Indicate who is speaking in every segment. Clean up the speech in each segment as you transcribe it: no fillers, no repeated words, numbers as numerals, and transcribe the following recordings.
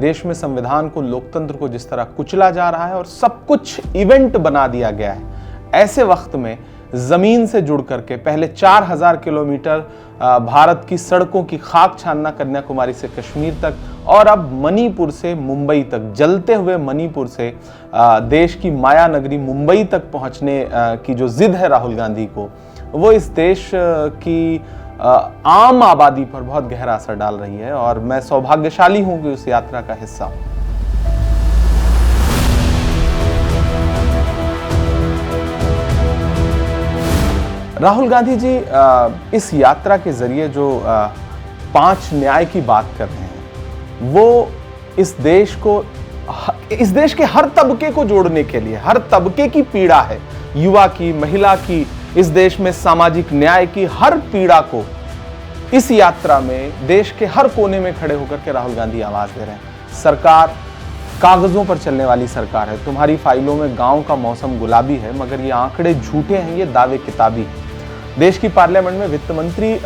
Speaker 1: देश में संविधान को, लोकतंत्र को जिस तरह कुचला जा रहा है और सब कुछ इवेंट बना दिया गया है, ऐसे वक्त में जमीन से जुड़ करके पहले 4000 किलोमीटर भारत की सड़कों की खाक छानना, कन्याकुमारी से कश्मीर तक, और अब मणिपुर से मुंबई तक, जलते हुए मणिपुर से देश की माया नगरी मुंबई तक पहुंचने की जो जिद है राहुल गांधी को, वो इस देश की आम आबादी पर बहुत गहरा असर डाल रही है। और मैं सौभाग्यशाली हूं कि उस यात्रा का हिस्सा हूं। राहुल गांधी जी इस यात्रा के जरिए जो 5 न्याय की बात कर रहे हैं, वो इस देश के हर तबके को जोड़ने के लिए, हर तबके की पीड़ा है, युवा की, महिला की, इस देश में सामाजिक न्याय की हर पीड़ा को इस यात्रा में देश के हर कोने में खड़े होकर के राहुल गांधी आवाज दे रहे हैं। सरकार कागजों पर चलने वाली सरकार है। तुम्हारी फाइलों में गांव का मौसम गुलाबी है, मगर ये आंकड़े झूठे हैं, ये दावे किताबी। देश की पार्लियामेंट में वित्त मंत्री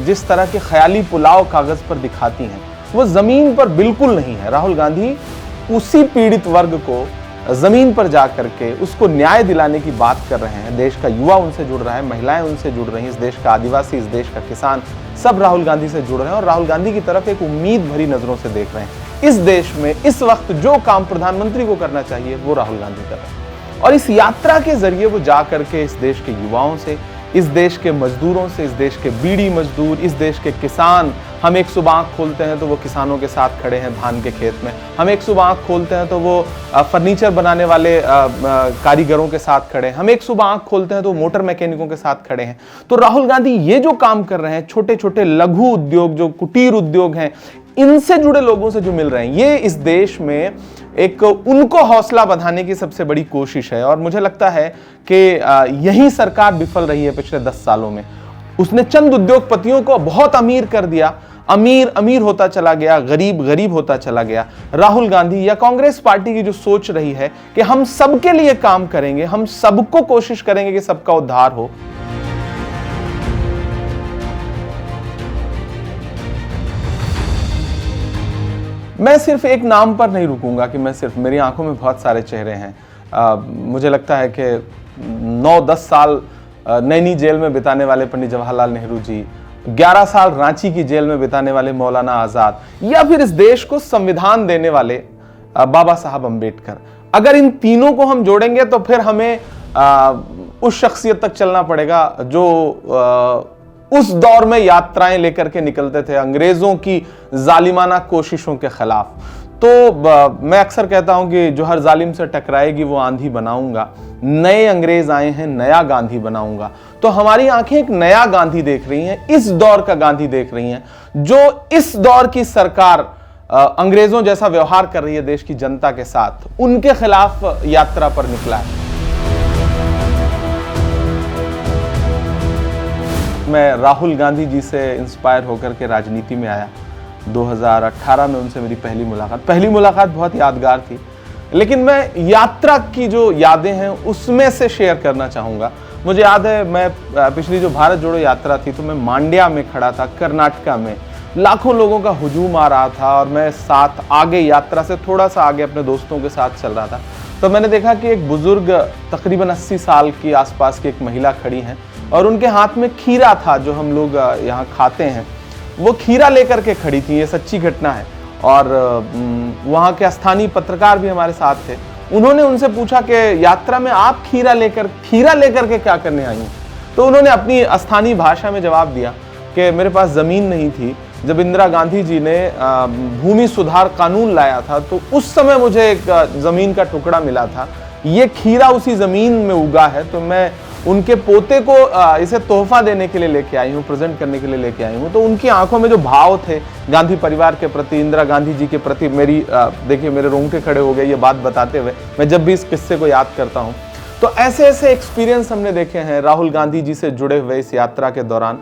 Speaker 1: जिस तरह के ख्याली पुलाव कागज पर दिखाती हैं, वो जमीन पर बिल्कुल नहीं है। राहुल गांधी उसी पीड़ित वर्ग को जमीन पर जाकर के उसको न्याय दिलाने की बात कर रहे हैं। देश का युवा उनसे जुड़ रहा है, महिलाएं उनसे जुड़ रही हैं, इस देश का आदिवासी, इस देश का किसान, सब राहुल गांधी से जुड़ रहे हैं और राहुल गांधी की तरफ एक उम्मीद भरी नजरों से देख रहे हैं। इस देश में इस वक्त जो काम प्रधानमंत्री को करना चाहिए वो राहुल गांधी कर रहे हैं। और इस यात्रा के जरिए वो जा करके इस देश के युवाओं से, इस देश के मजदूरों से, इस देश के बीड़ी मजदूर, इस देश के किसान, हम एक सुबह आँख खोलते हैं तो वो किसानों के साथ खड़े हैं धान के खेत में, हम एक सुबह आँख खोलते हैं तो वो फर्नीचर बनाने वाले कारीगरों के साथ खड़े हैं, हम एक सुबह आँख खोलते हैं तो मोटर मैकेनिकों के साथ खड़े हैं। तो राहुल गांधी ये जो काम कर रहे हैं, छोटे छोटे लघु उद्योग, जो कुटीर उद्योग हैं, इनसे जुड़े लोगों से जो मिल रहे हैं, ये इस देश में एक उनको हौसला बढ़ाने की सबसे बड़ी कोशिश है। और मुझे लगता है कि यही सरकार विफल रही है पिछले 10 सालों में। उसने चंद उद्योगपतियों को बहुत अमीर कर दिया, अमीर अमीर होता चला गया, गरीब गरीब होता चला गया। राहुल गांधी या कांग्रेस पार्टी की जो सोच रही है कि हम सबके लिए काम करेंगे, हम सबको कोशिश करेंगे कि सबका उद्धार हो, मैं सिर्फ एक नाम पर नहीं रुकूंगा कि मैं सिर्फ, मेरी आंखों में बहुत सारे चेहरे हैं। मुझे लगता है कि 9-10 साल नैनी जेल में बिताने वाले पंडित जवाहरलाल नेहरू जी, 11 साल रांची की जेल में बिताने वाले मौलाना आजाद, या फिर इस देश को संविधान देने वाले बाबा साहब अम्बेडकर, अगर इन तीनों को हम जोड़ेंगे तो फिर हमें उस शख्सियत तक चलना पड़ेगा जो उस दौर में यात्राएं लेकर के निकलते थे अंग्रेजों की जालिमाना कोशिशों के खिलाफ। तो मैं अक्सर कहता हूं कि जो हर जालिम से टकराएगी वो आंधी बनाऊंगा, नए अंग्रेज आए हैं, नया गांधी बनाऊंगा। तो हमारी आंखें एक नया गांधी देख रही हैं, इस दौर का गांधी देख रही हैं, जो इस दौर की सरकार अंग्रेजों जैसा व्यवहार कर रही है देश की जनता के साथ, उनके खिलाफ यात्रा पर निकला है। मैं राहुल गांधी जी से इंस्पायर होकर के राजनीति में आया। 2018 में उनसे मेरी पहली मुलाकात बहुत यादगार थी। लेकिन मैं यात्रा की जो यादें हैं उसमें से शेयर करना चाहूँगा। मुझे याद है, मैं पिछली जो भारत जोड़ो यात्रा थी तो मैं मांड्या में खड़ा था, कर्नाटका में। लाखों लोगों का हुजूम आ रहा था और मैं साथ आगे, यात्रा से थोड़ा सा आगे अपने दोस्तों के साथ चल रहा था। तो मैंने देखा कि एक बुजुर्ग, तकरीबन 80 साल की आसपास की एक महिला खड़ी हैं और उनके हाथ में खीरा था, जो हम लोग यहाँ खाते हैं, वो खीरा लेकर के खड़ी थी। ये सच्ची घटना है। और वहाँ के स्थानीय पत्रकार भी हमारे साथ थे। उन्होंने उनसे पूछा कि यात्रा में आप खीरा लेकर के क्या करने आई हैं? तो उन्होंने अपनी स्थानीय भाषा में जवाब दिया कि मेरे पास ज़मीन नहीं थी। जब इंदिरा गांधी जी ने भूमि सुधार कानून लाया था तो उस समय मुझे एक ज़मीन का टुकड़ा मिला था, ये खीरा उसी ज़मीन में उगा है, तो मैं उनके पोते को इसे तोहफा देने के लिए लेके आई हूँ, प्रेजेंट करने के लिए लेके आई हूँ। तो उनकी आंखों में जो भाव थे गांधी परिवार के प्रति, इंदिरा गांधी जी के प्रति, मेरी देखिए मेरे रोंगटे खड़े हो गए ये बात बताते हुए, मैं जब भी इस किस्से को याद करता हूँ। तो ऐसे ऐसे एक्सपीरियंस हमने देखे हैं राहुल गांधी जी से जुड़े हुए इस यात्रा के दौरान।